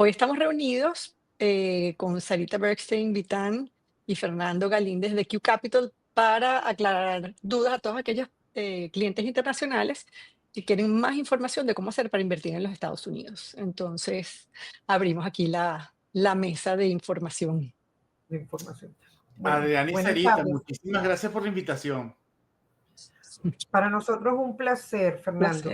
Hoy estamos reunidos con Sarita Bergstein Vitán y Fernando Galíndez de Q Capital para aclarar dudas a todos aquellos clientes internacionales que quieren más información de cómo hacer para invertir en los Estados Unidos. Entonces, abrimos aquí la mesa de información. De información. Bueno, Adriana y buenas Sarita, tardes. muchísimas gracias por la invitación. Para nosotros un placer, Fernando.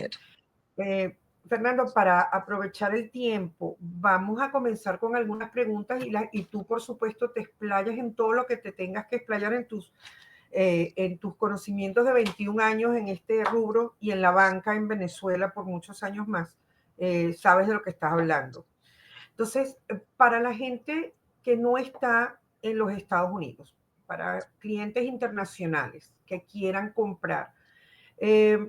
Placer. Fernando, para aprovechar el tiempo, vamos a comenzar con algunas preguntas y tú, por supuesto, te explayas en todo lo que te tengas que explayar en tus conocimientos de 21 años en este rubro y en la banca en Venezuela por muchos años más. Sabes de lo que estás hablando. Entonces, para la gente que no está en los Estados Unidos, para clientes internacionales que quieran comprar, eh,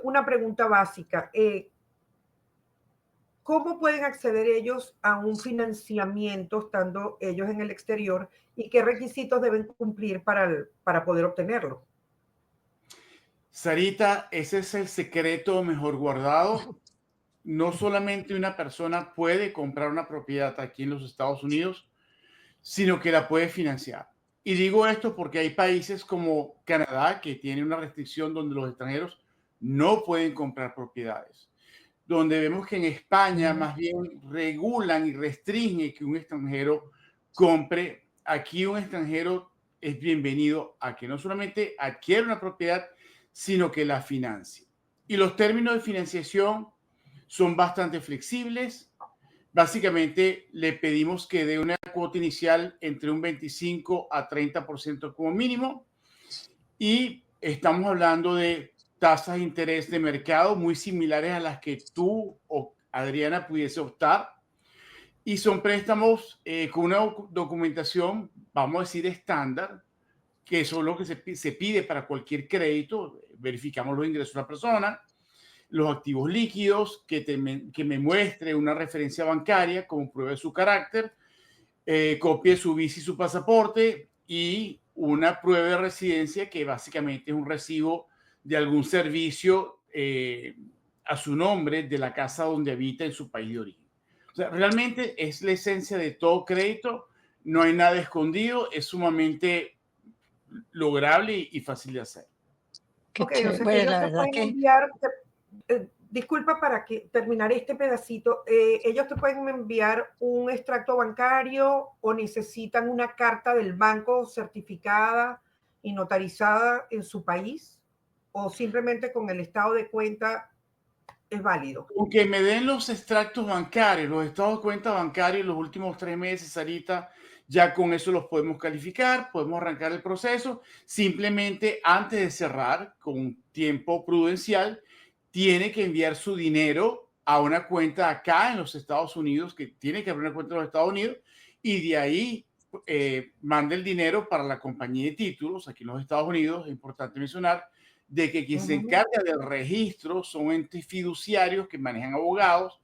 una pregunta básica. ¿Cómo pueden acceder ellos a un financiamiento estando ellos en el exterior y qué requisitos deben cumplir para poder obtenerlo? Sarita, ese es el secreto mejor guardado. No solamente una persona puede comprar una propiedad aquí en los Estados Unidos, sino que la puede financiar. Y digo esto porque hay países como Canadá que tiene una restricción donde los extranjeros no pueden comprar propiedades. Donde vemos que en España más bien regulan y restringen que un extranjero compre. Aquí un extranjero es bienvenido a que no solamente adquiera una propiedad, sino que la financie. Y los términos de financiación son bastante flexibles. Básicamente le pedimos que dé una cuota inicial entre un 25 a 30% como mínimo y estamos hablando de tasas de interés de mercado muy similares a las que tú o Adriana pudiese optar y son préstamos con una documentación, vamos a decir, estándar, que son lo que se pide para cualquier crédito. Verificamos los ingresos de la persona, los activos líquidos, que me muestre una referencia bancaria como prueba de su carácter, copia de su visa y su pasaporte y una prueba de residencia que básicamente es un recibo de algún servicio a su nombre de la casa donde habita en su país de origen. O sea, realmente es la esencia de todo crédito, no hay nada escondido, es sumamente lograble y fácil de hacer. Qué Ok, o chévere. sea que Bueno, ellos la te verdad pueden que enviar, disculpa para terminar este pedacito, ellos te pueden enviar un extracto bancario o necesitan una carta del banco certificada y notarizada en su país o simplemente con el estado de cuenta es válido. Aunque me den los extractos bancarios, los estados de cuenta bancarios los últimos 3 meses, Sarita, ya con eso los podemos calificar, podemos arrancar el proceso. Simplemente antes de cerrar, con tiempo prudencial, tiene que enviar su dinero a una cuenta acá en los Estados Unidos, que tiene que abrir una cuenta en los Estados Unidos, y de ahí manda el dinero para la compañía de títulos aquí en los Estados Unidos. Es importante mencionar de que quien se encarga del registro son entes fiduciarios que manejan abogados,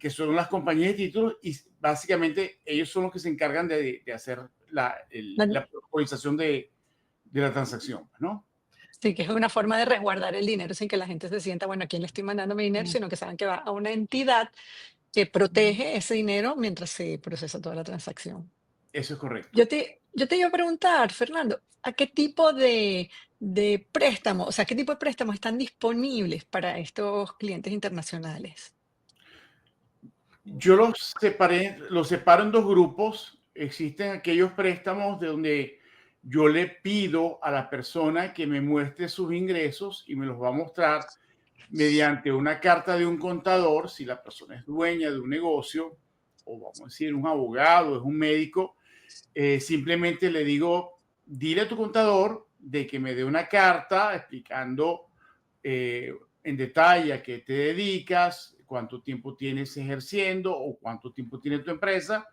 que son las compañías de títulos, y básicamente ellos son los que se encargan de hacer la protocolización de la transacción, ¿no? sí, que es una forma de resguardar el dinero sin que la gente se sienta, bueno, ¿a quién le estoy mandando mi dinero? Sino que saben que va a una entidad que protege ese dinero mientras se procesa toda la transacción. Eso es correcto. Yo te iba a preguntar, Fernando, ¿a qué tipo de préstamo, o sea, qué tipo de préstamos están disponibles para estos clientes internacionales? Yo los separo en dos grupos. Existen aquellos préstamos de donde yo le pido a la persona que me muestre sus ingresos y me los va a mostrar mediante una carta de un contador, si la persona es dueña de un negocio, o vamos a decir un abogado, es un médico, simplemente le digo, dile a tu contador de que me dé una carta explicando en detalle a qué te dedicas, cuánto tiempo tienes ejerciendo o cuánto tiempo tiene tu empresa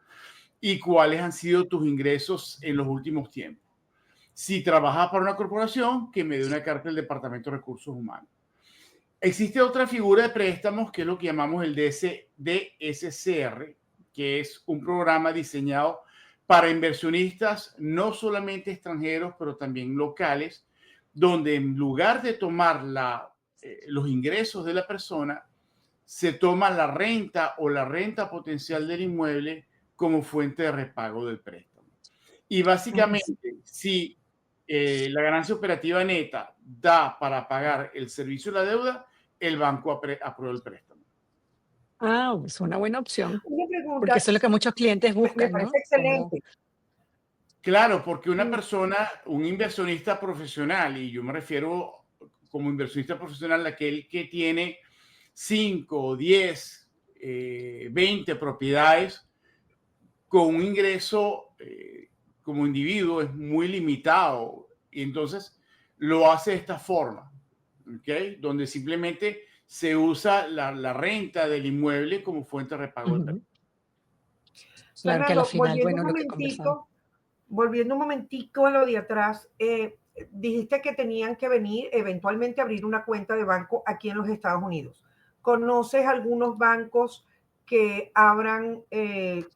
y cuáles han sido tus ingresos en los últimos tiempos. Si trabajas para una corporación, que me dé una carta del Departamento de Recursos Humanos. Existe otra figura de préstamos que es lo que llamamos el DSCR, que es un programa diseñado para inversionistas no solamente extranjeros, pero también locales, donde en lugar de tomar los ingresos de la persona, se toma la renta o la renta potencial del inmueble como fuente de repago del préstamo. Y básicamente, si la ganancia operativa neta da para pagar el servicio de la deuda, el banco aprueba el préstamo. Es una buena opción, Una porque pregunta, eso es lo que muchos clientes me buscan, parece ¿no? Como excelente. Claro, porque una Mm, persona, un inversionista profesional, y yo me refiero como inversionista profesional a aquel que tiene 5, 10, 20 propiedades con un ingreso como individuo es muy limitado. Y entonces lo hace de esta forma, ¿ok? Donde simplemente se usa la renta del inmueble como fuente de repago del ujú, préstamo. claro que a la Fernando, final, bueno, lo que conversamos. volviendo un momentico a lo de atrás, dijiste que tenían que venir eventualmente a abrir una cuenta de banco aquí en los Estados Unidos. ¿Conoces algunos bancos que abran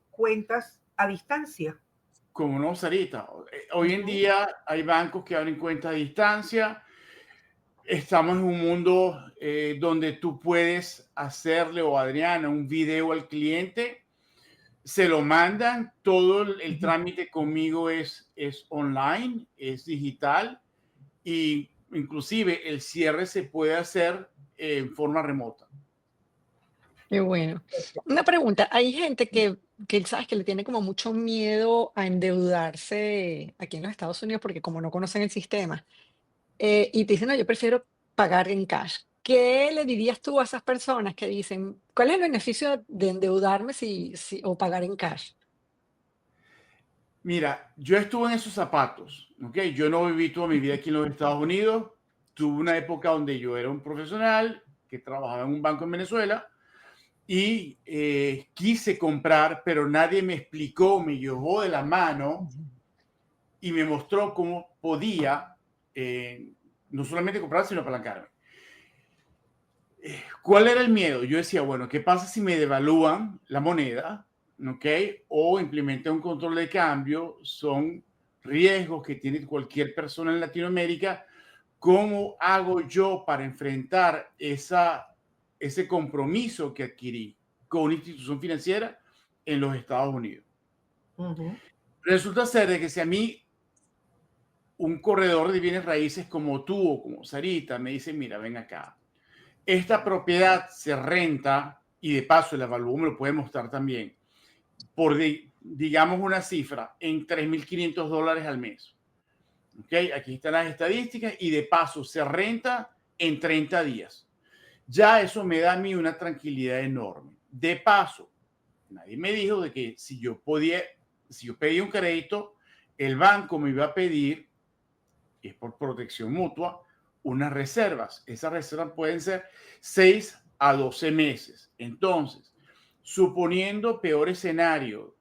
cuentas a distancia? Como no, Sarita. Hoy en Ujú. día hay bancos que abren cuenta a distancia. Estamos en un mundo donde tú puedes hacerle, o Adriana, un video al cliente, se lo mandan, todo el Ujú. trámite conmigo es online, es digital, y inclusive el cierre se puede hacer en forma remota. Qué bueno. Una pregunta, hay gente que sabes que le tiene como mucho miedo a endeudarse aquí en los Estados Unidos porque como no conocen el sistema, y te dicen, no, yo prefiero pagar en cash. ¿Qué le dirías tú a esas personas que dicen, cuál es el beneficio de endeudarme o pagar en cash? Mira, yo estuve en esos zapatos, ¿ok? Yo no viví toda mi vida aquí en los Estados Unidos. Tuve una época donde yo era un profesional que trabajaba en un banco en Venezuela y quise comprar, pero nadie me explicó, me llevó de la mano Ujú. y me mostró cómo podía no solamente comprar, sino apalancarme. ¿Cuál era el miedo? Yo decía, bueno, ¿qué pasa si me devalúan la moneda? ¿Ok? O implementan un control de cambio. Son riesgos que tiene cualquier persona en Latinoamérica. ¿Cómo hago yo para enfrentar ese compromiso que adquirí con una institución financiera en los Estados Unidos? Ujú. Resulta ser de que si a mí un corredor de bienes raíces como tú o como Sarita me dice, mira, ven acá, esta propiedad se renta y de paso el avalúo me lo puede mostrar también por, digamos, una cifra en $3,500 al mes. ¿Ok? Aquí están las estadísticas y de paso se renta en 30 días. Ya eso me da a mí una tranquilidad enorme. De paso, nadie me dijo de que si yo pedía un crédito, el banco me iba a pedir, y es por protección mutua, unas reservas. Esas reservas pueden ser 6 a 12 meses. Entonces, suponiendo peor escenario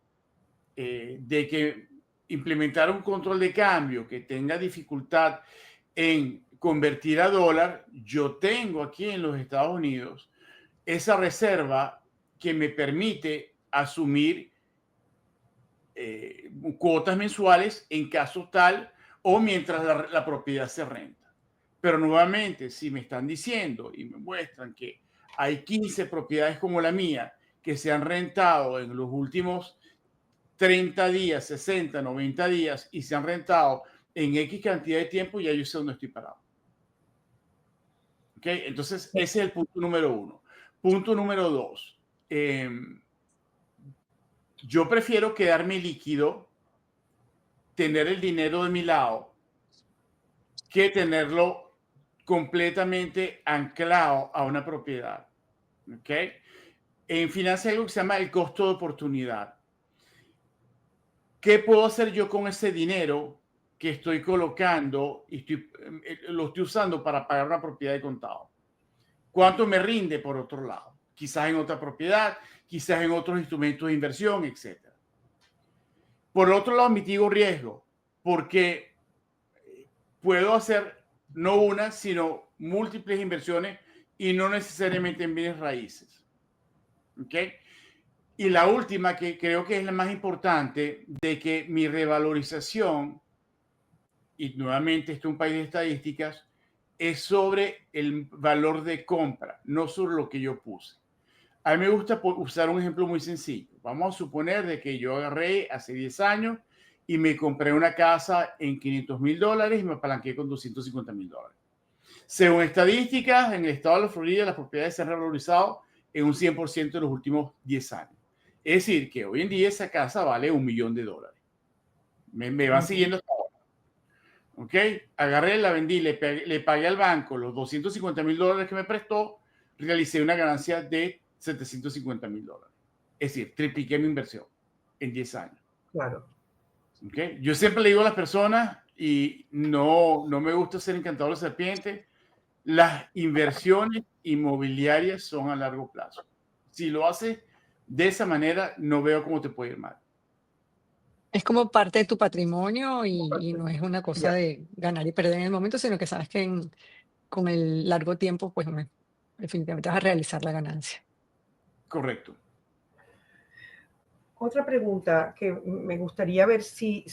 de que implementar un control de cambio que tenga dificultad en convertir a dólar, yo tengo aquí en los Estados Unidos esa reserva que me permite asumir cuotas mensuales en caso tal o mientras la propiedad se renta. Pero nuevamente, si me están diciendo y me muestran que hay 15 propiedades como la mía que se han rentado en los últimos 30 días, 60, 90 días y se han rentado en X cantidad de tiempo, ya yo sé dónde estoy parado. ¿Ok? Entonces, ese es el punto número uno. Punto número dos. Yo prefiero quedarme líquido, tener el dinero de mi lado, que tenerlo completamente anclado a una propiedad. ¿Ok? En finanzas hay algo que se llama el costo de oportunidad. ¿Qué puedo hacer yo con ese dinero que estoy colocando y lo estoy usando para pagar una propiedad de contado? ¿Cuánto me rinde por otro lado? Quizás en otra propiedad, quizás en otros instrumentos de inversión, etcétera. Por otro lado, mitigo riesgo, porque puedo hacer no una, sino múltiples inversiones y no necesariamente en bienes raíces. ¿Ok? Y la última, que creo que es la más importante, de que mi revalorización, y nuevamente esto es un país de estadísticas, es sobre el valor de compra, no sobre lo que yo puse. A mí me gusta usar un ejemplo muy sencillo. Vamos a suponer de que yo agarré hace 10 años y me compré una casa en $500,000 y me apalanqué con $250,000. Según estadísticas, en el estado de la Florida las propiedades se han revalorizado en un 100% en los últimos 10 años. Es decir, que hoy en día esa casa vale $1,000,000. Me van siguiendo hasta ahora. ¿Ok? Agarré, la vendí, le pagué al banco los $250,000 que me prestó, realicé una ganancia de $750,000. Es decir, tripliqué mi inversión en 10 años. Claro. ¿Okay? Yo siempre le digo a las personas, y no me gusta ser encantador de serpiente, las inversiones inmobiliarias son a largo plazo. Si lo haces de esa manera, no veo cómo te puede ir mal. Es como parte de tu patrimonio y no es una cosa Ya. de ganar y perder en el momento, sino que sabes que con el largo tiempo, pues definitivamente vas a realizar la ganancia. Correcto. Otra pregunta que me gustaría ver si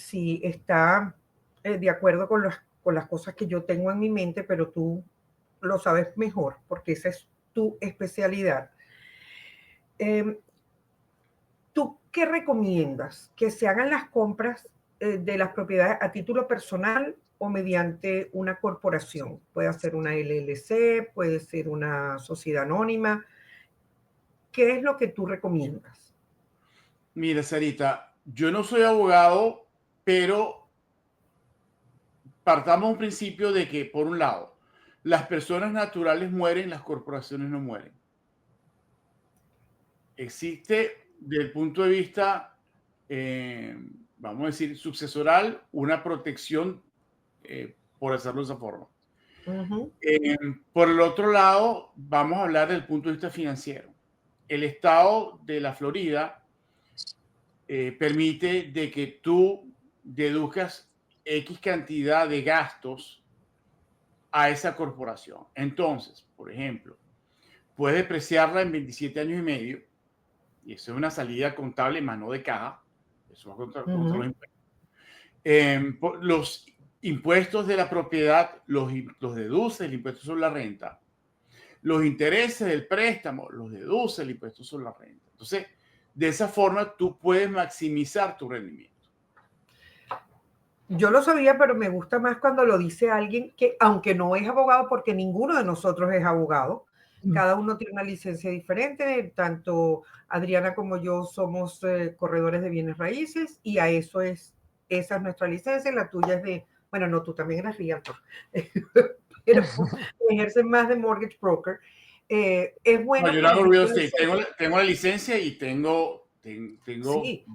está de acuerdo con las cosas que yo tengo en mi mente, pero tú lo sabes mejor porque esa es tu especialidad. ¿Tú qué recomiendas? ¿Que se hagan las compras de las propiedades a título personal o mediante una corporación? Puede ser una LLC, puede ser una sociedad anónima. ¿Qué es lo que tú recomiendas? Mira, Sarita, yo no soy abogado, pero partamos de un principio de que, por un lado, las personas naturales mueren, las corporaciones no mueren. Existe, desde el punto de vista, vamos a decir, sucesoral, una protección, por hacerlo de esa forma. Uh-huh. Por el otro lado, vamos a hablar del punto de vista financiero. El estado de la Florida permite de que tú deduzcas X cantidad de gastos a esa corporación. Entonces, por ejemplo, puedes depreciarla en 27 años y medio, y eso es una salida contable más no de caja. Eso va contra los impuestos. Los impuestos de la propiedad los deduce el impuesto sobre la renta. Los intereses del préstamo los deduce el impuesto sobre la renta. Entonces, de esa forma tú puedes maximizar tu rendimiento. Yo lo sabía, pero me gusta más cuando lo dice alguien que, aunque no es abogado, porque ninguno de nosotros es abogado, cada uno tiene una licencia diferente, tanto Adriana como yo somos corredores de bienes raíces y esa es nuestra licencia, la tuya es de, bueno, no, tú también eres realtor, pero ejerces más de mortgage broker. Es bueno No, yo no tener hago real esta estate. licencia. Tengo la licencia y tengo Sí.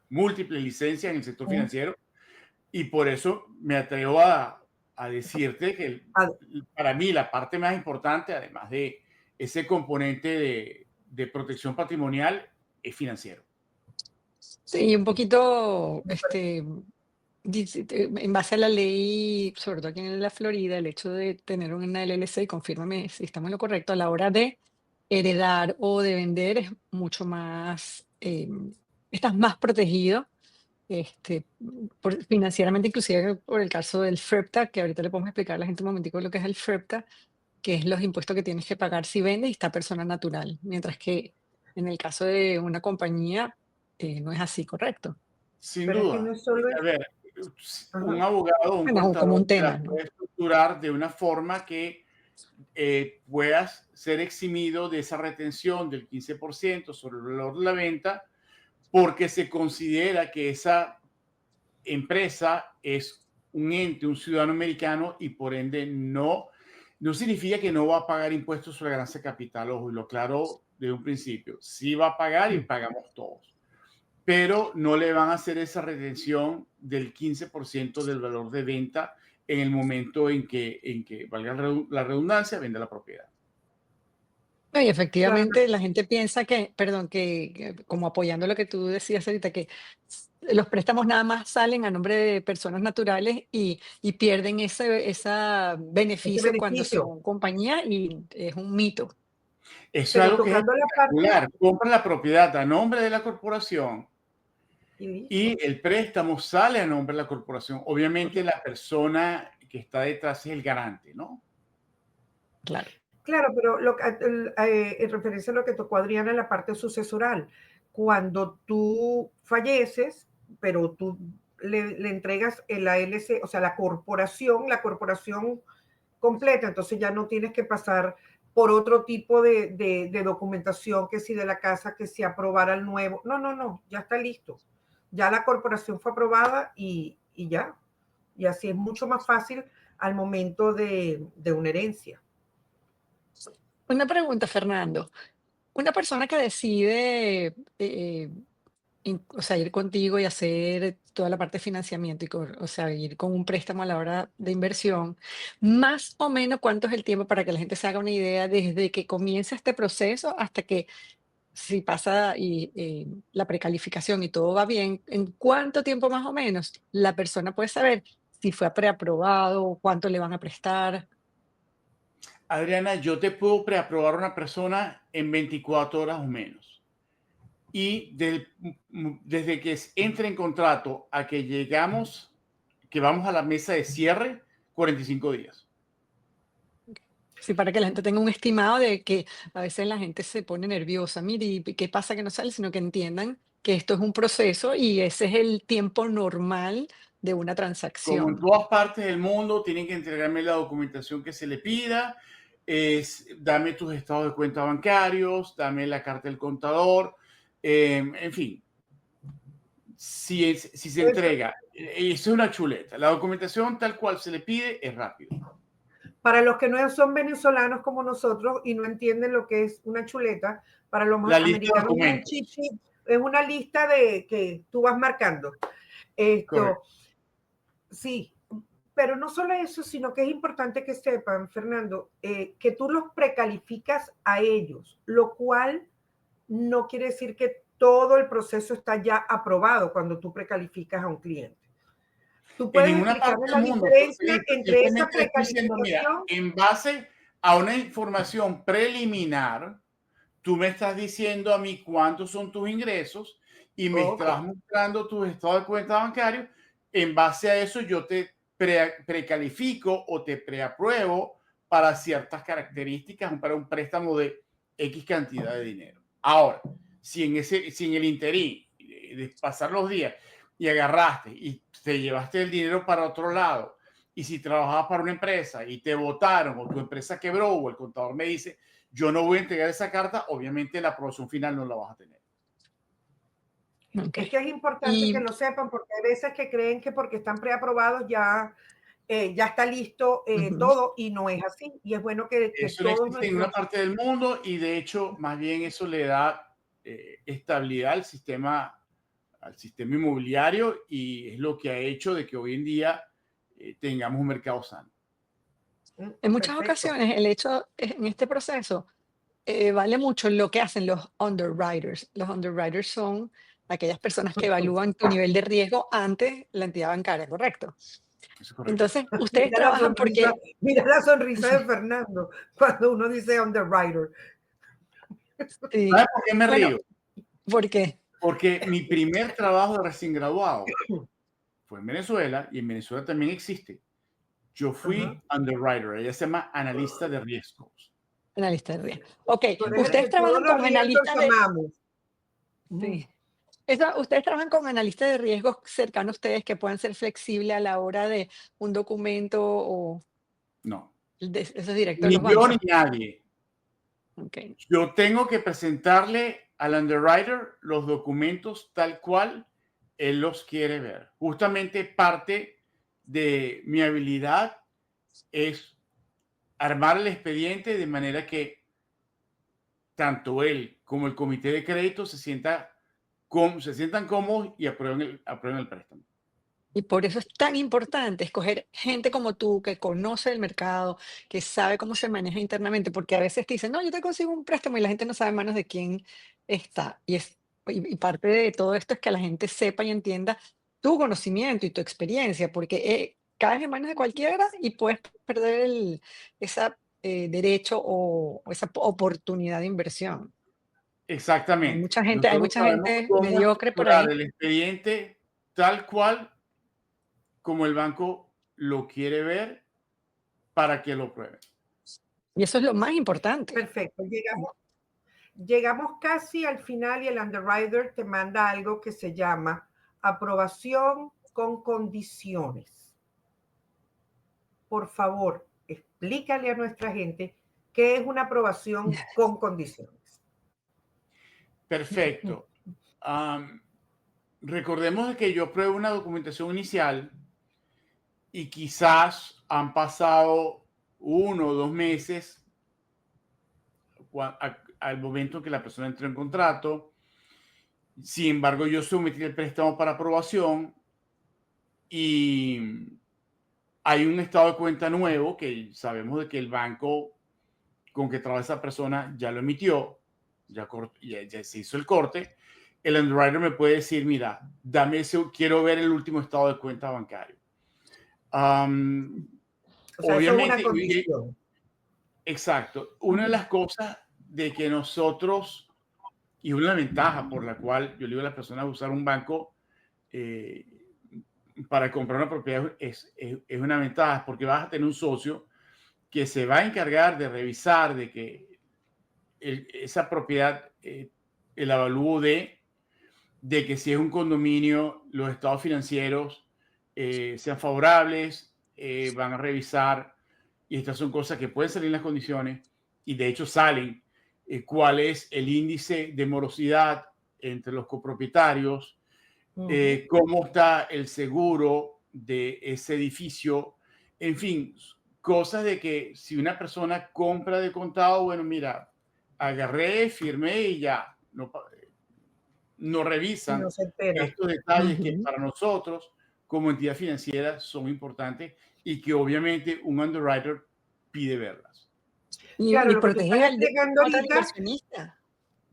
múltiples licencias en el sector financiero, y por eso me atrevo a decirte que para mí la parte más importante, además de ese componente de protección patrimonial, es financiero. Sí, un poquito, en base a la ley, sobre todo aquí en la Florida, el hecho de tener una LLC, y confírmame si estamos en lo correcto, a la hora de heredar o de vender es mucho más, estás más protegido, financieramente, inclusive por el caso del FREPTA, que ahorita le podemos explicar a la gente un momentico lo que es el FREPTA, que es los impuestos que tienes que pagar si vendes y está persona natural, mientras que en el caso de una compañía no es así, ¿correcto? Sin Pero es que no duda. es solo A ver, un ajá. abogado o un Bueno, como contador un te la tema, ¿no? puede estructurar de una forma que puedas ser eximido de esa retención del 15% sobre el valor de la venta, porque se considera que esa empresa es un ente, un ciudadano americano, y por ende no significa que no va a pagar impuestos sobre la ganancia de capital. Ojo, y lo aclaro de un principio. Sí va a pagar y pagamos todos, pero no le van a hacer esa retención del 15% del valor de venta en el momento en que valga la redundancia, vende la propiedad. No, y Claro, efectivamente la gente piensa que, perdón, que como apoyando lo que tú decías ahorita, que los préstamos nada más salen a nombre de personas naturales y pierden ese ese beneficio cuando beneficio. son compañía y es un mito. Eso es Pero algo que es tocando la parte espectacular. Compra la propiedad a nombre de la corporación y listo. y el préstamo sale a nombre de la corporación. Obviamente la persona que está detrás es el garante, ¿no? Claro. Claro, pero en referencia a lo que tocó Adriana en la parte sucesoral, cuando tú falleces, pero tú le entregas el ALC, o sea, la corporación completa, entonces ya no tienes que pasar por otro tipo de documentación, que si de la casa, que si aprobara el nuevo. No, no, no, ya está listo. Ya la corporación fue aprobada y ya. Y así es mucho más fácil al momento de una herencia. Una pregunta, Fernando. Una persona que decide, o sea, ir contigo y hacer toda la parte de financiamiento, o sea, ir con un préstamo a la hora de inversión, más o menos cuánto es el tiempo para que la gente se haga una idea desde que comienza este proceso hasta que si pasa la precalificación y todo va bien, ¿en cuánto tiempo más o menos la persona puede saber si fue preaprobado, cuánto le van a prestar? Adriana, yo te puedo preaprobar a una persona en 24 horas o menos. Y desde que entre en contrato a que llegamos, que vamos a la mesa de cierre, 45 días. Sí, para que la gente tenga un estimado de que a veces la gente se pone nerviosa. Mire, ¿y qué pasa que no sale? Sino que entiendan que esto es un proceso y ese es el tiempo normal de una Como en transacción. todas partes del mundo, tienen que entregarme la documentación que se le pida. Dame tus estados de cuenta bancarios, dame la carta del contador, en fin, si se entrega, eso es una chuleta. La documentación tal cual se le pide es rápido. Para los que no son venezolanos como nosotros y no entienden lo que es una chuleta, para los La lista de americanos es un cheat documentos. sheet, es una lista de que tú vas marcando. Esto, Correcto. sí, pero no solo eso, sino que es importante que sepan, Fernando, que tú los precalificas a ellos, lo cual no quiere decir que todo el proceso está ya aprobado cuando tú precalificas a un cliente. Tú En puedes ninguna parte explicarle del la mundo, diferencia entre esa simplemente le estoy diciendo, mira, precalificación. en base a una información preliminar, tú me estás diciendo a mí cuántos son tus ingresos y me Ok, estás mostrando tus estados de cuenta bancarios. En base a eso, yo te precalifico o te preapruebo para ciertas características, para un préstamo de X cantidad de dinero. Ahora, si en el interín de pasar los días y agarraste y te llevaste el dinero para otro lado, y si trabajabas para una empresa y te votaron o tu empresa quebró o el contador me dice, yo no voy a entregar esa carta, obviamente la aprobación final no la vas a tener. Ok. es que es importante que Y lo sepan porque hay veces que creen que porque están preaprobados ya está listo ujú. todo y no es así. Y es bueno que Eso no todos existe en una nuestros... parte del mundo y de hecho, más bien eso le da estabilidad al sistema inmobiliario y es lo que ha hecho de que hoy en día tengamos un mercado sano. En muchas Perfecto. ocasiones el hecho en este proceso vale mucho lo que hacen los underwriters. Los underwriters son aquellas personas que evalúan tu nivel de riesgo ante la entidad bancaria, ¿correcto? Eso es correcto. Entonces, ustedes trabajan porque, Mira la sonrisa de sí, Fernando cuando uno dice underwriter. sí. ¿Sabes por qué me Bueno, río? ¿por qué? Porque mi primer trabajo de recién graduado fue en Venezuela y en Venezuela también existe. Yo Ajá. fui underwriter, ella se llama analista de riesgos. Analista de riesgo. Ok, Tú eres el ustedes que todos trabajan los con realtors analistas de, amamos. sí. Ustedes trabajan con analistas de riesgos cercanos a ustedes que puedan ser flexibles a la hora de un documento o No, de esos directos de ni los yo ni bancos. nadie. Ok. Yo tengo que presentarle al underwriter los documentos tal cual él los quiere ver. Justamente parte de mi habilidad es armar el expediente de manera que tanto él como el comité de crédito se sientan cómodos y aprueben el préstamo. Y por eso es tan importante escoger gente como tú, que conoce el mercado, que sabe cómo se maneja internamente, porque a veces te dicen, no, yo te consigo un préstamo y la gente no sabe en manos de quién está. Y parte de todo esto es que la gente sepa y entienda tu conocimiento y tu experiencia, porque caes en manos de cualquiera y puedes perder ese derecho o esa oportunidad de inversión. Exactamente. Hay Nosotros mucha sabemos gente cómo mediocre por estructurar ahí. el expediente tal cual como el banco lo quiere ver para que lo prueben. Y eso es lo más importante. Perfecto. Llegamos casi al final y el underwriter te manda algo que se llama aprobación con condiciones. Por favor, explícale a nuestra gente qué es una aprobación con condiciones. Perfecto. Recordemos que yo pruebo una documentación inicial y quizás han pasado 1 o 2 meses al momento en que la persona entró en contrato. Sin embargo, yo sometí el préstamo para aprobación y hay un estado de cuenta nuevo que sabemos de que el banco con que trabaja esa persona ya lo emitió, ya se hizo el corte. El underwriter me puede decir, mira, dame ese, quiero ver el último estado de cuenta bancario. O sea, eso es una condición. Exacto. Una de las cosas de que nosotros, y una ventaja por la cual yo le digo a las personas usar un banco para comprar una propiedad es una ventaja, porque vas a tener un socio que se va a encargar de revisar de que esa propiedad, el avalúo de que si es un condominio, los estados financieros sean favorables, van a revisar, y estas son cosas que pueden salir en las condiciones, y de hecho salen, cuál es el índice de morosidad entre los copropietarios, cómo está el seguro de ese edificio, en fin, cosas de que si una persona compra de contado, bueno, mira, agarré, firmé y ya, no revisan No se entera. estos detalles que para nosotros como entidad financiera son importantes y que obviamente un underwriter pide verlas. Y, claro, y lo que tú estás proteger al explicando ahorita, inversionista.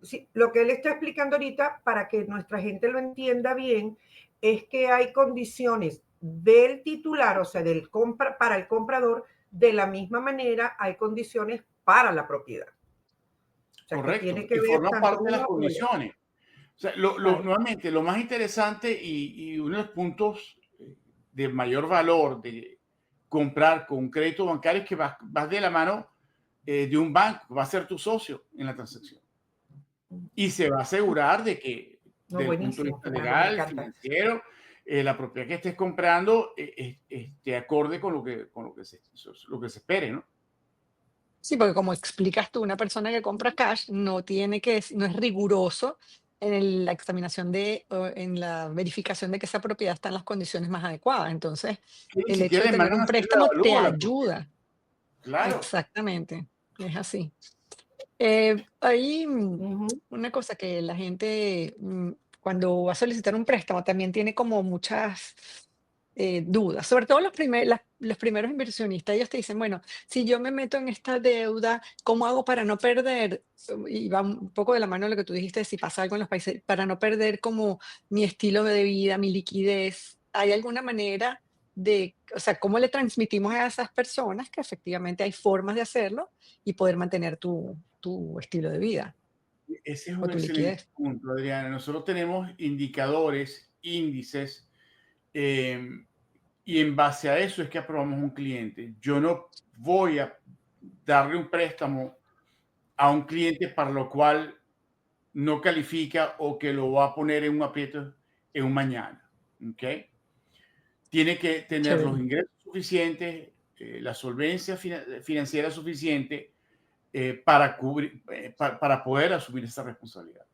sí, lo que él está explicando ahorita, para que nuestra gente lo entienda bien, es que hay condiciones del titular, o sea, para el comprador, de la misma manera hay condiciones para la propiedad. O sea, Correcto, que tiene que y ver forma tanto parte de las uno como el otro. condiciones. O sea, Claro. nuevamente, lo más interesante y uno de los puntos de mayor valor de comprar con un crédito bancario es que vas de la mano de un banco, va a ser tu socio en la transacción. Y se va a asegurar de que, No, desde el punto de buenísimo, vista Fernando, me legal, encanta. financiero, la propiedad que estés comprando esté acorde con lo que se espere, ¿no? Sí, porque como explicas tú, una persona que compra cash no no es riguroso en la examinación o en la verificación de que esa propiedad está en las condiciones más adecuadas. Entonces, Y el si hecho de quieres, tener mandan a un hacer el préstamo te avalúo a la propiedad. ayuda. Claro. Exactamente, es así. Hay una cosa que la gente, cuando va a solicitar un préstamo, también tiene como muchas dudas, sobre todo los primeros inversionistas. Ellos te dicen, bueno, si yo me meto en esta deuda, ¿cómo hago para no perder? Y va un poco de la mano de lo que tú dijiste, si pasa algo en los países, para no perder como mi estilo de vida, mi liquidez. ¿Hay alguna manera o sea, cómo le transmitimos a esas personas que efectivamente hay formas de hacerlo y poder mantener tu estilo de vida Ese es o un tu excelente liquidez? punto, Adriana. Nosotros tenemos indicadores, índices, y en base a eso es que aprobamos un cliente. Yo no voy a darle un préstamo a un cliente para lo cual no califica o que lo va a poner en un aprieto en un mañana. ¿Ok? Tiene que tener los Chévere. ingresos suficientes, la solvencia financiera suficiente para para poder asumir esa responsabilidad.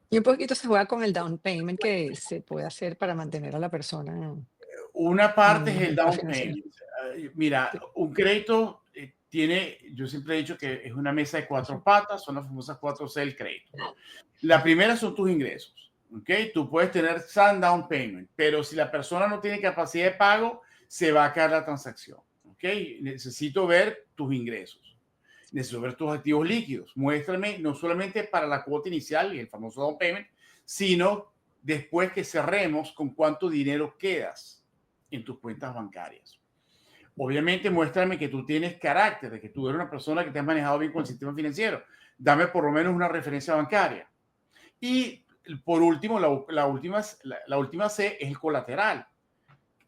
Y un poquito se juega con el down payment que se puede hacer para mantener a la persona Una en parte es unos el estados down financieros. payment. Mira, Sí. un crédito yo siempre he dicho que es una mesa de 4 patas, son las famosas 4C del crédito. La primera son tus ingresos. ¿Ok? Tú puedes tener sun down payment, pero si la persona no tiene capacidad de pago, se va a caer la transacción. ¿Ok? Necesito ver tus ingresos. Necesito ver tus activos líquidos. Muéstrame no solamente para la cuota inicial y el famoso down payment, sino después que cerremos con cuánto dinero quedas en tus cuentas bancarias. Obviamente, muéstrame que tú tienes carácter, de que tú eres una persona que te has manejado bien con el sistema financiero. Dame por lo menos una referencia bancaria. Y por último, la última C es el colateral.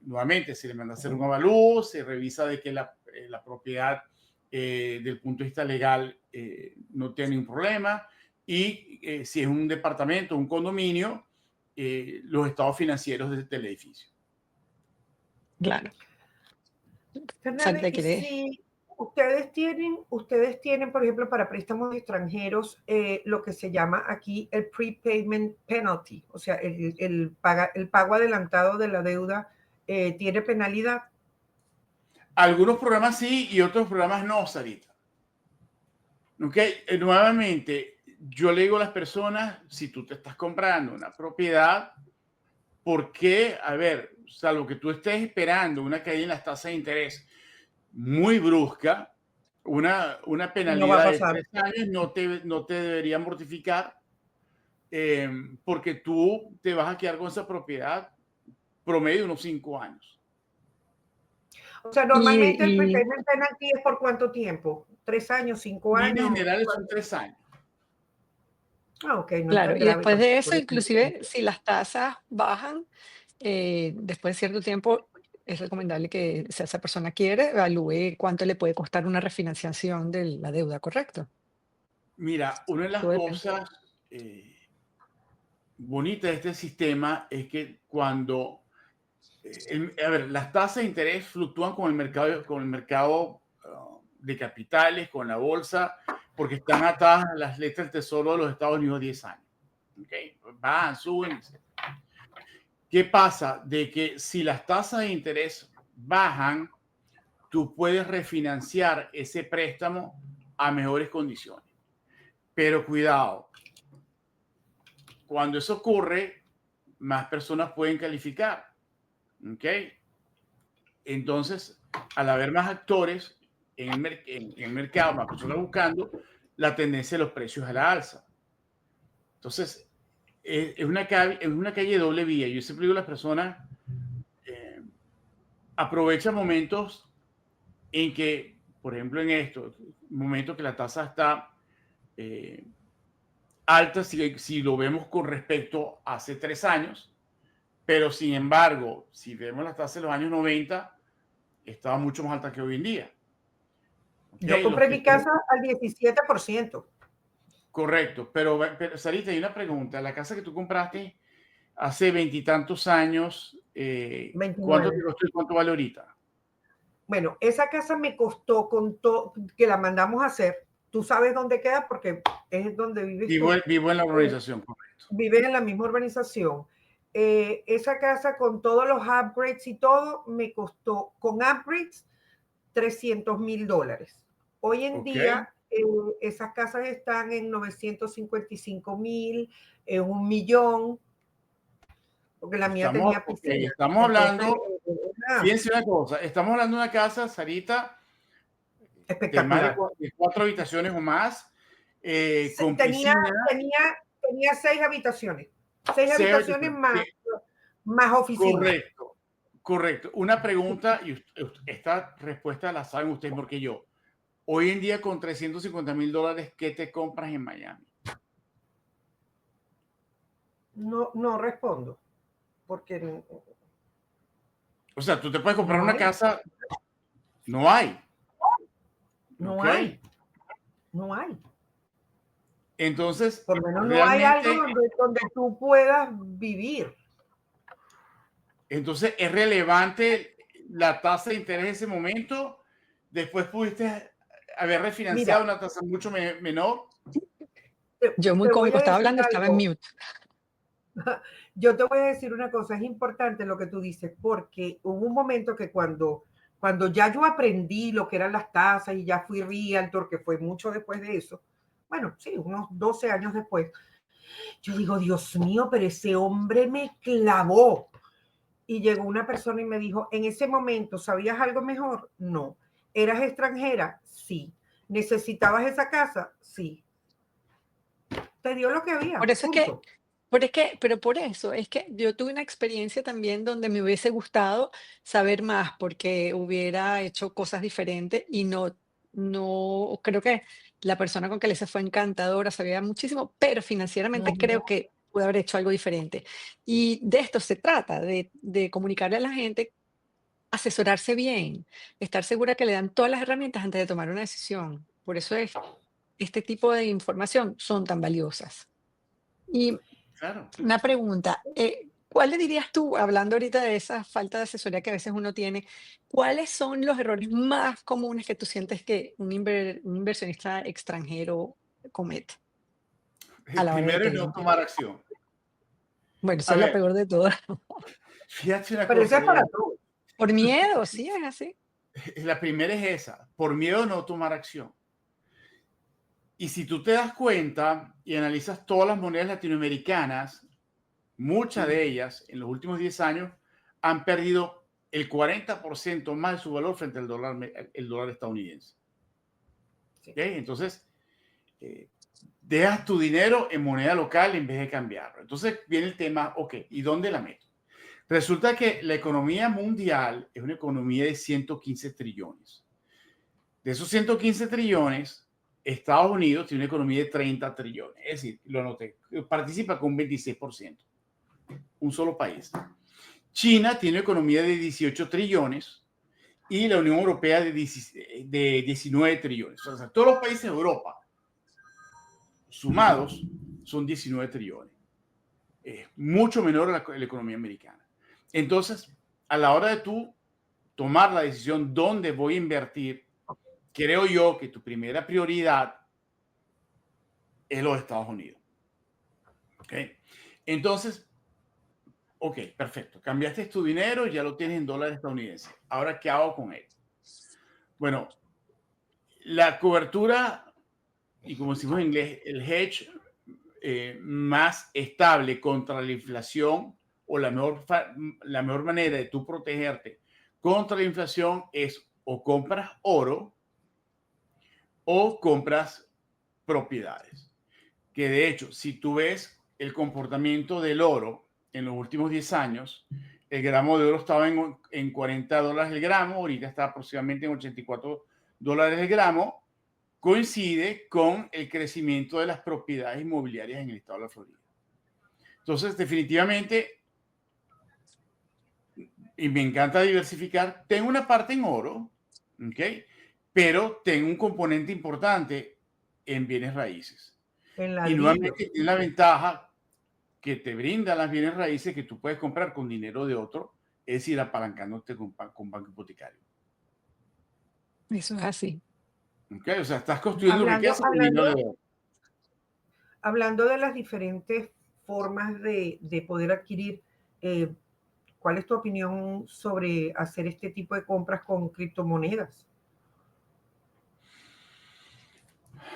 Nuevamente, se le manda a hacer un avalúo, se revisa de que la propiedad del punto de vista legal, no tiene ningún problema. Y si es un departamento, un condominio, los estados financieros del edificio. Claro. Fernández, Sarita, y ¿quiere? si ustedes tienen, por ejemplo, para préstamos extranjeros, lo que se llama aquí el prepayment penalty, o sea, el pago adelantado de la deuda, ¿tiene penalidad? Algunos programas sí y otros programas no, Sarita. ¿Ok? Nuevamente, yo le digo a las personas, si tú te estás comprando una propiedad, ¿por qué? A ver, salvo que tú estés esperando una caída en las tasas de interés muy brusca, una No va a penalidad de pasar. 3 años no te debería mortificar, porque tú te vas a quedar con esa propiedad promedio de unos 5 años. O sea, normalmente el prepayment penalty es por cuánto tiempo, 3 años, 5 En líneas años. generales son 3 años. Ah, ok, no es Claro, tan y grave después de tampoco. eso, inclusive si las tasas bajan, después de cierto tiempo, es recomendable que si esa persona quiere, evalúe cuánto le puede costar una refinanciación de la deuda, ¿correcto? Mira, una de las Todo depende. cosas bonitas de este sistema es que cuando, a ver, las tasas de interés fluctúan con el mercado de capitales, con la bolsa, porque están atadas a las letras del Tesoro de los Estados Unidos 10 años. ¿Okay? Van, suben. ¿Qué pasa? De que si las tasas de interés bajan, tú puedes refinanciar ese préstamo a mejores condiciones. Pero cuidado, cuando eso ocurre, más personas pueden calificar. ¿Ok? Entonces, al haber más actores en el mercado, más personas buscando, la tendencia de los precios a la alza. Entonces, es una calle de doble vía. Yo siempre digo a las personas, aprovecha momentos en que, por ejemplo, en esto, momentos que la tasa está alta, si lo vemos con respecto a hace 3 años, pero sin embargo, si vemos las tasas de los años 90, estaba mucho más alta que hoy en día. Yo Okay, compré mi casa al 17%. Correcto, pero Sarita, hay una pregunta. La casa que tú compraste hace 20 y tantos años, ¿cuánto te 29. costó y cuánto vale ahorita? Bueno, esa casa me costó con todo, que la mandamos a hacer. Tú sabes dónde queda porque es donde vives tú. Vivo en la urbanización, correcto. Vives en la misma urbanización. Esa casa con todos los upgrades y todo me costó con upgrades $300,000. Hoy en día esas casas están en 955,000, en 1,000,000, porque la mía tenía piscina. Estamos hablando, Entonces, fíjense una cosa, estamos hablando de una casa, Sarita, de más espectacular. de 4 habitaciones o más, con Tenía, piscina. tenía 6 habitaciones. 6 habitaciones habitaciones. más oficina. Correcto, correcto. Una pregunta, y esta respuesta la saben ustedes porque yo. Hoy en día con $350,000, ¿qué te compras en Miami? No respondo, porque O sea, tú te puedes comprar no una hay. casa, no hay. No ¿Ok? hay. No hay. Entonces, Por lo menos no hay realmente, algo donde tú puedas vivir. entonces es relevante la tasa de interés en ese momento. Después pudiste haber refinanciado Mira, una tasa mucho menor. Yo muy te voy cómico, a estaba decir hablando, estaba en algo. mute. Yo te voy a decir una cosa, es importante lo que tú dices, porque hubo un momento que cuando ya yo aprendí lo que eran las tasas y ya fui realtor, que fue mucho después de eso, bueno, sí, unos 12 años después, yo digo, Dios mío, pero ese hombre me clavó. Y llegó una persona y me dijo, en ese momento, ¿sabías algo mejor? No. ¿Eras extranjera? Sí. ¿Necesitabas esa casa? Sí. Te dio lo que Por había, eso es que punto. pero por eso, es que yo tuve una experiencia también donde me hubiese gustado saber más, porque hubiera hecho cosas diferentes y no creo que la persona con que le hice fue encantadora, sabía muchísimo, pero financieramente creo que pude haber hecho algo diferente. Y de esto se trata, de comunicarle a la gente asesorarse bien, estar segura que le dan todas las herramientas antes de tomar una decisión. Por eso este tipo de información son tan valiosas. Y Claro. una pregunta, ¿cuál le dirías tú, hablando ahorita de esa falta de asesoría que a veces uno tiene, cuáles son los errores más comunes que tú sientes que un inversionista extranjero comete a El la hora de primero es pedir no un tomar préstamo? acción. Bueno, esa A es la ver, peor de todas. fíjate una Pero eso cosa, es para todos. Por miedo, sí, es así. la primera es esa, por miedo a no tomar acción. Y si tú te das cuenta y analizas todas las monedas latinoamericanas, muchas de ellas en los últimos 10 años han perdido el 40% más de su valor frente al dólar, el dólar estadounidense. ¿Okay? Entonces, eh, dejas tu dinero en moneda local en vez de cambiarlo. Entonces viene el tema, ok, ¿y dónde la meto? Resulta que la economía mundial es una economía de 115 trillones. De esos 115 trillones, Estados Unidos tiene una economía de 30 trillones. Es decir, lo noté, participa con un 26%. Un solo país. China tiene una economía de 18 trillones y la Unión Europea de 19 trillones. O sea, todos los países de Europa sumados son 19 trillones. Es mucho menor a la economía americana. Entonces, a la hora de tú tomar la decisión dónde voy a invertir, creo yo que tu primera prioridad es los Estados Unidos. ¿Ok? Entonces, ok, perfecto. Cambiaste tu dinero, ya lo tienes en dólares estadounidenses. Ahora, ¿qué hago con él? Bueno, la cobertura, y como decimos en inglés, el hedge más estable contra la inflación o la mejor manera de tú protegerte contra la inflación es o compras oro o compras propiedades. Que de hecho, si tú ves el comportamiento del oro en los últimos 10 años, el gramo de oro estaba en $40 el gramo, ahorita está aproximadamente en $84 el gramo, coincide con el crecimiento de las propiedades inmobiliarias en el estado de la Florida. Entonces, definitivamente, y me encanta diversificar, tengo una parte en oro, ¿ok? Pero tengo un componente importante en bienes raíces. En Y ladrillo. nuevamente tiene la ventaja que te brinda las bienes raíces que tú puedes comprar con dinero de otro, es decir, apalancándote con banco hipotecario. Eso es así. ¿Okay? O sea, estás construyendo Hablando, riqueza con dinero hablando, de otro. hablando de las diferentes formas de poder adquirir, ¿cuál es tu opinión sobre hacer este tipo de compras con criptomonedas?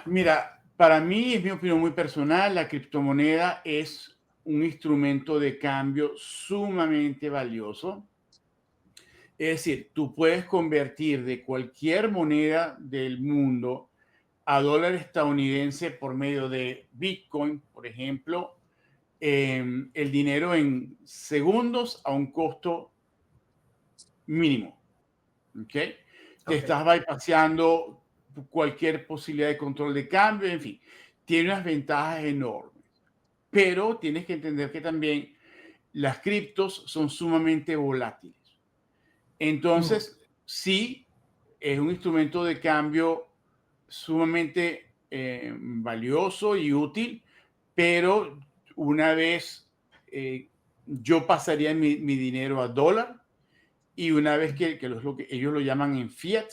Mira, para mí, es mi opinión muy personal, la criptomoneda es un instrumento de cambio sumamente valioso. Es decir, tú puedes convertir de cualquier moneda del mundo a dólar estadounidense por medio de Bitcoin, por ejemplo, el dinero en segundos a un costo mínimo. ¿Okay? Te estás bypassando cualquier posibilidad de control de cambio, en fin, tiene unas ventajas enormes. Pero tienes que entender que también las criptos son sumamente volátiles. Entonces, sí, es un instrumento de cambio sumamente valioso y útil, pero una vez yo pasaría mi dinero a dólar y una vez que ellos lo llaman en fiat,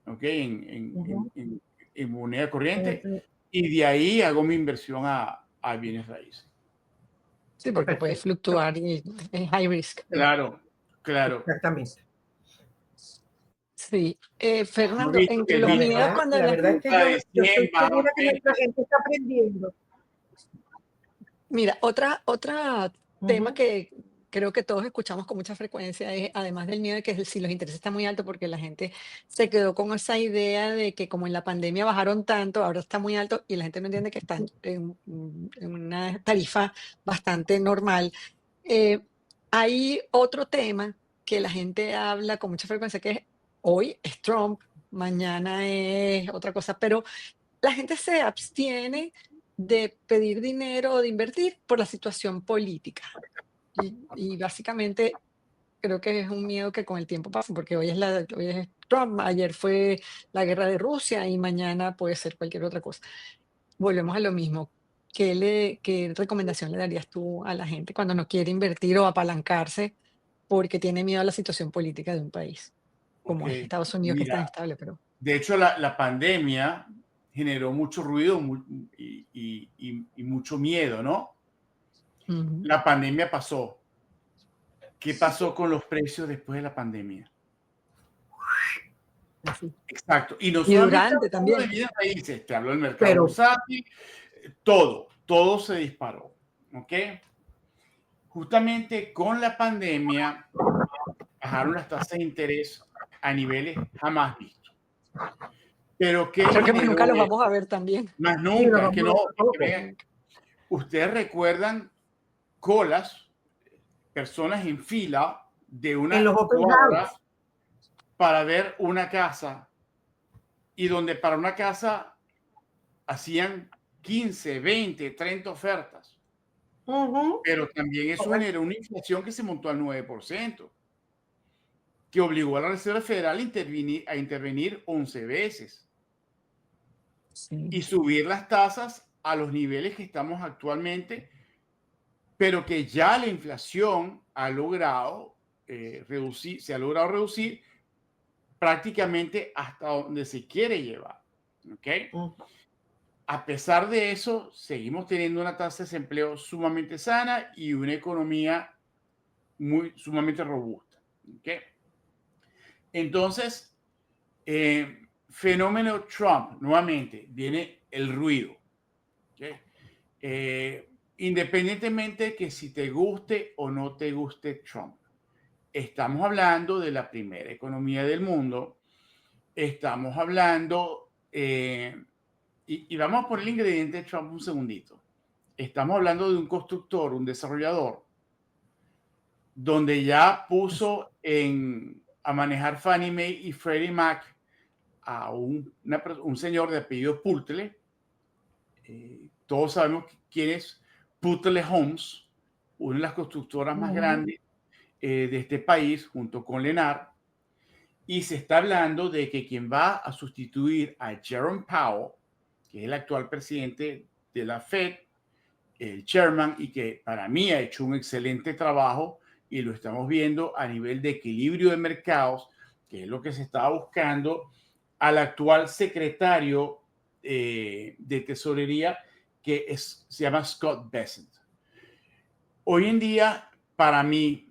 ¿ok? En moneda corriente, y de ahí hago mi inversión a bienes raíces. Sí, porque puede Perfecto, fluctuar y es high risk. Claro, claro. exactamente. Sí. Hemos Fernando, visto que entre el los La miedos verdad, cuando la la verdad es gente... que Bitcoin de yo estoy 100 baja segura a que nuestra 20. gente está aprendiendo. Mira, otra tema Ujú. que creo que todos escuchamos con mucha frecuencia es, además del miedo de que si los intereses están muy altos, porque la gente se quedó con esa idea de que como en la pandemia bajaron tanto, ahora está muy alto y la gente no entiende que están en una tarifa bastante normal. Eh, Hay otro tema que la gente habla con mucha frecuencia, que es hoy es Trump, mañana es otra cosa, pero la gente se abstiene de pedir dinero o de invertir por la situación política. Y básicamente creo que es un miedo que con el tiempo pasa, porque hoy es Trump, ayer fue la guerra de Rusia y mañana puede ser cualquier otra cosa. Volvemos a lo mismo. ¿Qué recomendación le darías tú a la gente cuando no quiere invertir o apalancarse porque tiene miedo a la situación política de un país, Ok, como es Estados Unidos, que es tan mira, estable, pero de hecho la pandemia generó mucho ruido y mucho miedo, ¿no? ujú, La pandemia pasó. ¿Qué pasó con los precios después de la pandemia? así. Exacto. Y no Y solamente durante hablando de también. bienes raíces, te hablo del mercado Pero, bursátil, todo se disparó. ¿Ok? Justamente con la pandemia bajaron las tasas de interés a niveles jamás vistos. Pero ¿qué Creo que más nunca generó los eso? vamos a ver también. Más sí, nos nunca, es que vamos no, a ver es que tampoco. vengan, ustedes recuerdan colas, personas en fila de En los una open cuadra house. para ver una casa y donde para una casa hacían 15, 20, 30 ofertas. Ujú, Pero también eso correcto. generó una inflación que se montó al 9%, que obligó a la Reserva Federal a intervenir 11 veces Sí. y subir las tasas a los niveles que estamos actualmente, pero que ya la inflación ha logrado reducir, se ha logrado reducir prácticamente hasta donde se quiere llevar. ¿Ok? Ujú. A pesar de eso, seguimos teniendo una tasa de desempleo sumamente sana y una economía sumamente robusta. ¿Okay? Entonces, fenómeno Trump, nuevamente, viene el ruido. ¿Okay? Independientemente de que si te guste o no te guste Trump, estamos hablando de la primera economía del mundo, estamos hablando, y vamos a poner el ingrediente de Trump un segundito. Estamos hablando de un constructor, un desarrollador, donde ya puso a manejar Fannie Mae y Freddie Mac a un señor de apellido Purtle. Todos sabemos quién es Purtle Homes, una de las constructoras más Ujú. grandes de este país, junto con Lennar. Y se está hablando de que quien va a sustituir a Jerome Powell, que es el actual presidente de la Fed, el chairman, y que para mí ha hecho un excelente trabajo y lo estamos viendo a nivel de equilibrio de mercados, que es lo que se estaba buscando, al actual secretario de tesorería, se llama Scott Bessent. Hoy en día, para mí,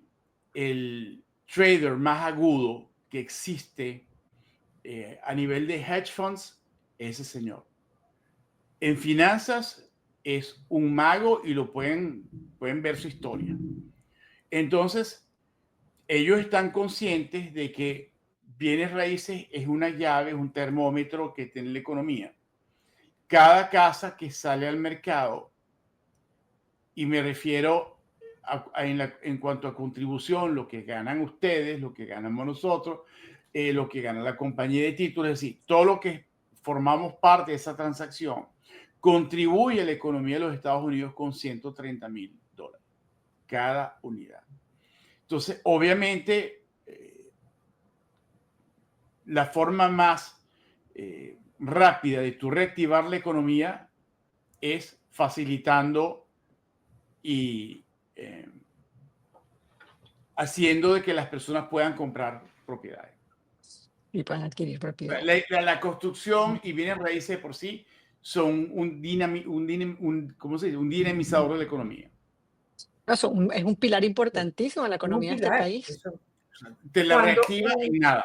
el trader más agudo que existe a nivel de hedge funds es ese señor. En finanzas es un mago y pueden ver su historia. Entonces, ellos están conscientes de que bienes raíces es una llave, es un termómetro que tiene la economía. Cada casa que sale al mercado, y me refiero en cuanto a contribución, lo que ganan ustedes, lo que ganamos nosotros, lo que gana la compañía de títulos, es decir, todo lo que formamos parte de esa transacción, contribuye a la economía de los Estados Unidos con $130,000 cada unidad. Entonces, obviamente, la forma más rápida de tu reactivar la economía es facilitando y haciendo de que las personas puedan comprar propiedades. Y pueden adquirir propiedad. La construcción y bienes raíces por sí son ¿cómo se dice? Un dinamizador de la economía. Es un pilar importantísimo en la Es un economía de este pilar. país. Eso. Te la Cuando reactiva en nada.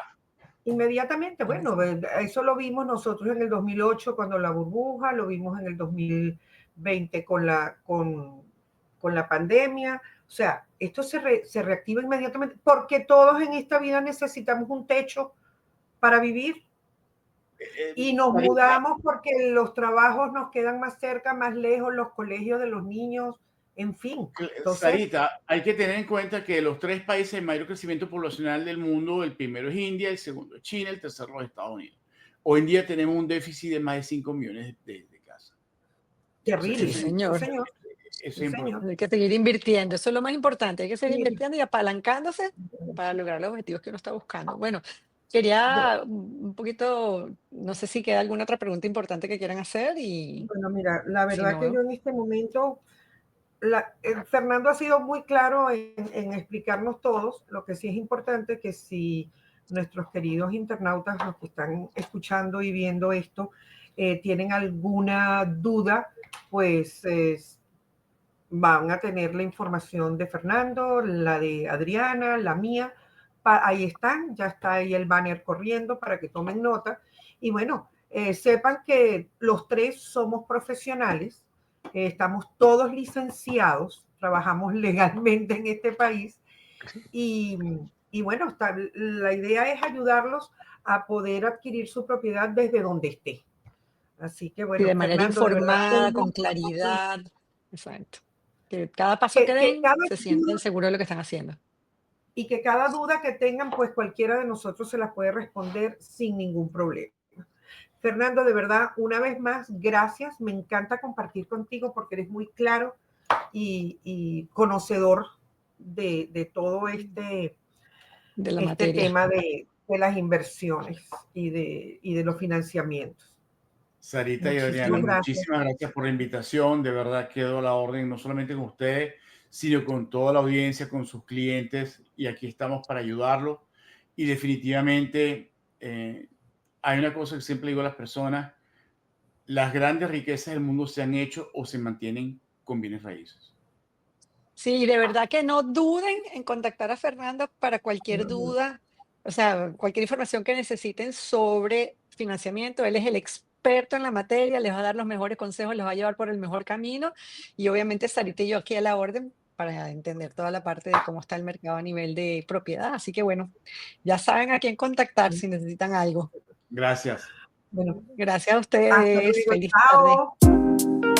inmediatamente, bueno, eso lo vimos nosotros en el 2008 cuando la burbuja, lo vimos en el 2020 con la pandemia. O sea, esto se reactiva inmediatamente porque todos en esta vida necesitamos un techo para vivir y nos Sarita, mudamos porque los trabajos nos quedan más cerca, más lejos, los colegios de los niños, en fin. Entonces, Sarita, hay que tener en cuenta que los tres países de mayor crecimiento poblacional del mundo, el primero es India, el segundo es China, el tercero es Estados Unidos. Hoy en día tenemos un déficit de más de 5 millones de casas. O sea, terrible. Sí, Sí, señor. señor. Eso Sí, es señor. importante. Hay que seguir invirtiendo, eso es lo más importante, hay que seguir Sí. invirtiendo y apalancándose para lograr los objetivos que uno está buscando. Bueno, Yo- quería un poquito, no sé si queda alguna otra pregunta importante que quieran hacer y Bueno, mira, la si verdad que no, yo en este momento, Fernando ha sido muy claro en explicarnos todos. Lo que sí es importante que si nuestros queridos internautas, los que están escuchando y viendo esto, tienen alguna duda, pues van a tener la información de Fernando, la de Adriana, la mía. Ahí están, ya está ahí el banner corriendo para que tomen nota. Y bueno, sepan que los tres somos profesionales, estamos todos licenciados, trabajamos legalmente en este país y, y bueno, la idea es ayudarlos a poder adquirir su propiedad desde donde esté. Así que y bueno, de manera Fernando, de verdad, informada, con claridad, exacto. Que cada paso que que den cada se sientan seguros de lo que están haciendo. y que cada duda que tengan, pues cualquiera de nosotros se las puede responder sin ningún problema. Fernando, de verdad, una vez más, gracias. Me encanta compartir contigo porque eres muy claro y conocedor de todo De la este materia. tema de las inversiones y de los financiamientos. Sarita y Adriana, Muchísimas gracias. muchísimas gracias por la invitación. De verdad quedo a la orden, no solamente con ustedes, sino con toda la audiencia, con sus clientes. Y aquí estamos para ayudarlos. Y definitivamente hay una cosa que siempre digo a las personas: las grandes riquezas del mundo se han hecho o se mantienen con bienes raíces. Sí, de verdad que no duden en contactar a Fernando para cualquier duda, o sea, cualquier información que necesiten sobre financiamiento. Él es el experto en la materia, les va a dar los mejores consejos, los va a llevar por el mejor camino y obviamente Sarita y yo aquí a la orden para entender toda la parte de cómo está el mercado a nivel de propiedad. Así que bueno, ya saben a quién contactar si necesitan algo. Gracias. Bueno, Gracias a hasta ustedes. luego. Feliz tarde. Chao.